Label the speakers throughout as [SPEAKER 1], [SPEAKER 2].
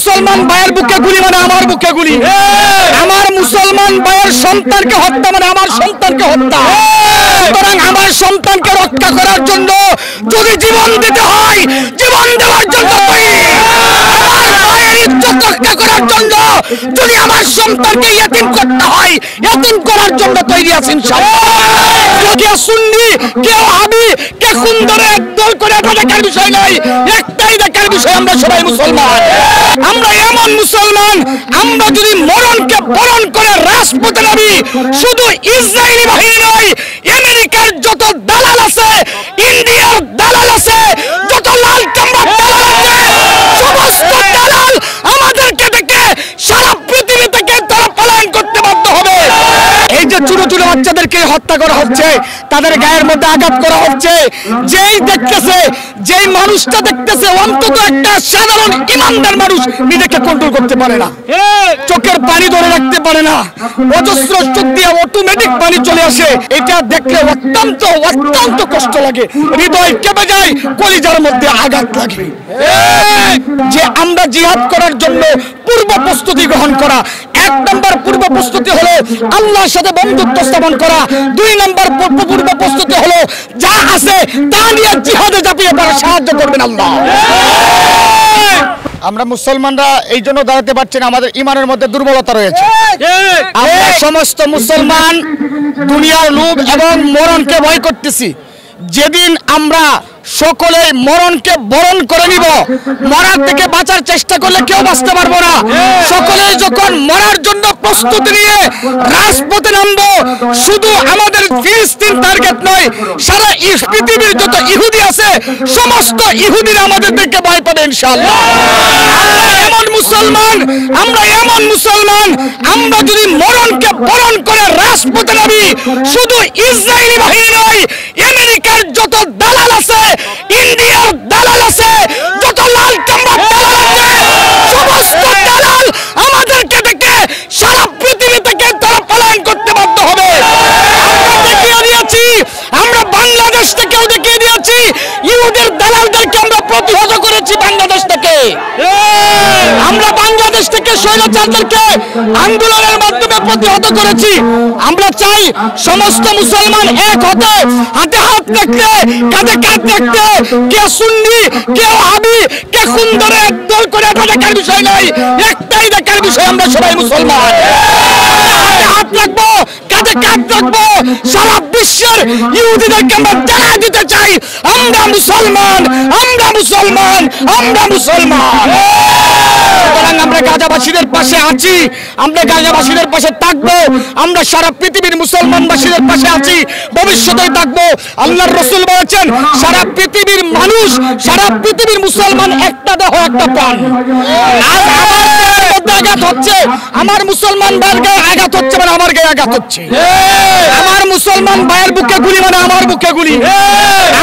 [SPEAKER 1] মুসলমান ভাইয়ের বুকে গুলি মানে আমার বুকে গুলি, আমার মুসলমান ভাইয়ের সন্তানকে হত্যা মানে আমার সন্তানকে হত্যা। সুতরাং আমার সন্তানকে রক্ষা করার জন্য যদি জীবন দিতে হয়, জীবন দেওয়ার জন্য রক্ষা করার জন্য যদি আমার সন্তানকে ইয়েতিম করতে হয়, ইয়েতিম করার জন্য তৈরি আছি ইনশাআল্লাহ। কে সুন্নি, কে ওয়াহাবি, কে কোন ধরে একদল করে এটা দেখার বিষয় নাই, একটাই দেখার বিষয় আমরা সবাই মুসলমান। আমরা এমন মুসলমান, আমরা যদি মরণকে বরণ করে রাজপথে নামি, শুধু ইসরায়েলি বাহিনী নয়, আমেরিকার যত দালাল আছে, ইন্ডিয়ার দালাল আছে, যত লাল চামড়ার দালাল আছে, সমস্ত দালাল আমাদেরকে দেখে সারা পৃথিবী থেকে তারা পলায়ন করতে বাধ্য হবে। এই যে ছোট ছোট বাচ্চাদেরকে হত্যা করা হচ্ছে, তাদের গায়ের মধ্যে আঘাত করা হচ্ছে, যেই দেখতেছে, যেই মানুষটা দেখতেছে, অন্তত একটা সাধারণ ইমানদার মানুষ নিজেকে কন্ট্রোল করতে পারে না, চোখের পানি ধরে রাখতে পারে না, অজস্র চোখ দিয়ে অটোমেটিক পানি চলে আসে। এটা দেখলে অত্যন্ত অত্যন্ত কষ্ট লাগে, হৃদয় কেঁপে যায়, কলিজার মধ্যে আঘাত লাগে। যে আমরা জিহাদ করার জন্য পূর্ব প্রস্তুতি গ্রহণ করা, এক নম্বর পূর্ব প্রস্তুতি হলো আল্লাহর সাথে বন্ধুত্ব স্থাপন করা, দুই নম্বর পূর্ব প্রস্তুতি হলো যা আছে তা নিয়ে জিহাদে ঝাঁপিয়ে পড়া, সাহায্য করবেন আল্লাহ। আমরা মুসলমানরা এই জন্য দাঁড়াতে পারছি না, আমাদের ইমানের মধ্যে দুর্বলতা রয়েছে। আমরা সমস্ত মুসলমান দুনিয়ার লোভ এবং মরণকে ভয় করতেছি। যেদিন আমরা সকলে মরণকে বরণ করে নিব, মরার থেকে বাঁচার চেষ্টা করলে কেউ বাঁচতে পারবো না। সকলে যখন মরার জন্য প্রস্তুতি নিয়ে রাজপথে নামবো, শুধু আমাদের ফিলিস্তিন টার্গেট নয়, সারা পৃথিবীর যত ইহুদি আছে, সমস্ত ইহুদিরা আমাদের দিকে ভয় পাবে ইনশাআল্লাহ। আমরা এমন মুসলমান, আমরা এমন মুসলমান, আমরা যদি মরণকে বরণ করে রাজপথে নামি, শুধু ইসরায়েলি বাহিনী নয়, আমেরিকার যত দালাল আছে, ইন্ডিয়ার দালাল আছে, যত লাল চামড়ার দালাল আছে, সমস্ত দালাল আমাদেরকে দেখে সারা পৃথিবী থেকে তারা পলায়ন করতে বাধ্য হবে। আমরা দেখিয়ে দিয়েছি, আমরা বাংলাদেশ থেকেও দেখিয়ে দিয়েছি, ইহুদের দালালদেরকে আমরা প্রতিহত করেছি বাংলাদেশ থেকে। আমরা বাংলাদেশ থেকে স্বৈরাচারদেরকে আন্দোলনের মাধ্যমে প্রতিহত করেছি। আমরা চাই সমস্ত মুসলমান এক হতে, হাতে হাত রাখতে, কাঁধে কাঁধ রাখতে, কে সুন্নি, কে ওয়াহাবি, কে কোন ধরে একদল করে এটা দেখার বিষয় নাই, একটাই দেখার বিষয় আমরা সবাই মুসলমান। হাতে হাত রাখবো, কাঁধে কাঁধ রাখবো, সারা বিশ্বের ইহুদিদেরকে আমরা জানাই দিতে চাই, আমরা মুসলমান, আমরা মুসলমান, আমরা মুসলমান। সুতরাং আমরা গাজাবাসীদের পাশে আছি, আমরা গাজাবাসীদের পাশে থাকবো, আমরা সারা পৃথিবীর মুসলমানবাসীদের পাশে আছি, ভবিষ্যতে থাকবো। আল্লাহর রাসূল বলেছেন, সারা পৃথিবীর মানুষ, সারা পৃথিবীর মুসলমান একটা দেহ একটা প্রাণ। আজ আমার মধ্যে আঘাত হচ্ছে, আমার মুসলমান ভাইয়ের গায়ে আঘাত হচ্ছে মানে আমার গায়ে আঘাত হচ্ছে। আমার মুসলমান ভাইয়ের বুকে গুলি মানে আমার বুকে গুলি,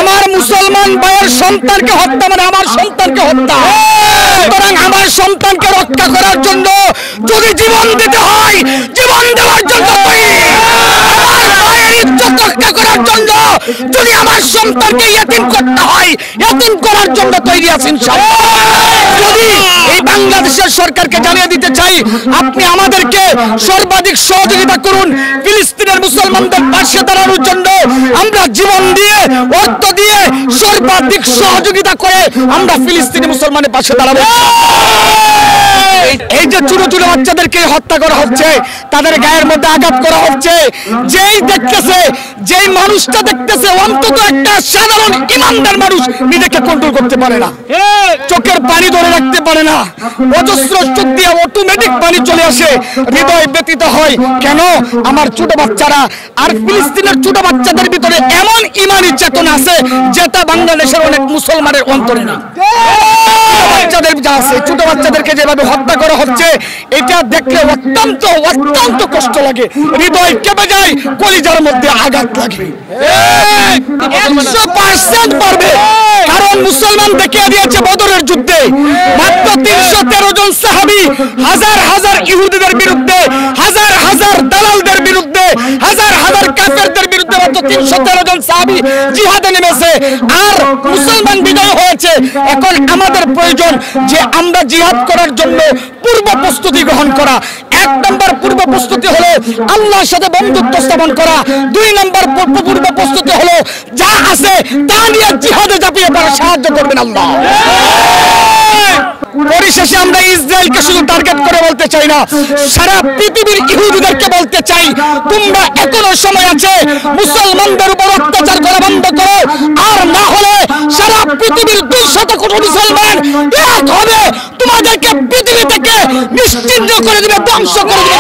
[SPEAKER 1] আমার মুসলমান ভাইয়ের সন্তানকে হত্যা মানে আমার সন্তানকে হত্যা। সুতরাং আমার সন্তানকে রক্ষা করার জন্য যদি জীবন দিতে হয়, জীবন দেওয়ার জন্য তৈরি। আমার ভাইয়ের ইজ্জত রক্ষা করার জন্য যদি আমার সন্তানকে ইয়েতিম করতে হয়, ইয়েতিম করার জন্য তৈরি আছি ইনশাআল্লাহ। যদি এই বাংলাদেশের সরকারকে জানিয়ে দিতে চাই, আপনি আমাদেরকে সর্বাধিক সহযোগিতা করুন, ফিলিস্তিনের মুসলমানদের পাশে দাঁড়ানোর জন্য আমরা জীবন দিয়ে, অর্থ দিয়ে সর্বাধিক সহযোগিতা করে আমরা ফিলিস্তিনি মুসলমানের পাশে দাঁড়াবো। এই যে ছোট ছোট বাচ্চাদেরকে হত্যা করা হচ্ছে, তাদের গায়ের মধ্যে আঘাত করা হচ্ছে, যেই দেখতেছে, যেই মানুষটা দেখতেছে, অন্তত একটা সাধারণ ইমানদার মানুষ নিজেকে কন্ট্রোল করতে পারে না, চোখের পানি ধরে রাখতে পারে না, অজস্র চোখ দিয়ে অটোমেটিক পানি চলে আসে, হৃদয় ব্যথিত হয়। কেন? আমার ছোট বাচ্চারা। আর ফিলিস্তিনের ছোট বাচ্চাদের ভিতরে এমন ইমানি চেতনা আছে যেটা বাংলাদেশের অনেক মুসলমানের অন্তরে নেই। বাচ্চাদের যা আছে, ছোট বাচ্চাদেরকে যেভাবে হত্যা করা হচ্ছে, এটা দেখলে অত্যন্ত অত্যন্ত কষ্ট লাগে, হৃদয় কেঁপে যায়, কলিজার মধ্যে আঘাত লাগে। 100% পারবে, কারণ মুসলমান দেখিয়ে দিয়েছে বদরের যুদ্ধে মাত্র 313 জন সাহাবী হাজার হাজার ইহুদিদের বিরুদ্ধে, হাজার হাজার দালাল জিহাদের বিরুদ্ধে, হাজার হাজার কাফেরদের বিরুদ্ধে মাত্র 313 জন সাহাবী জিহাদে নেমেছে, আর মুসলমান বিজয় হয়েছে। এখন আমাদের প্রয়োজন যে আমরা জিহাদ করার জন্য পূর্ব প্রস্তুতি গ্রহণ করা। 1 নম্বর পূর্ব প্রস্তুতি হলো আল্লাহর সাথে বন্ধুত্ব স্থাপন করা। 2 নম্বর পূর্ব প্রস্তুতি হলো যা আছে তা নিয়ে জিহাদে ঝাঁপিয়ে পড়া, সাহায্য করবেন আল্লাহ। পরিশেষে আমরা ইসরায়েলকে শুধু টার্গেট করে বলতে চাই না, সারা পৃথিবীর ইহুদিদেরকে বলতে চাই, তোমরা এখনো সময় আছে মুসলমানদের উপর অত্যাচার করা বন্ধ করো, আর না হলে সারা পৃথিবীর 200 কোটি মুসলমান এক হবে, তোমাদেরকে পৃথিবী থেকে নিশ্চিহ্ন করে দিবে, ধ্বংস করে দিবে।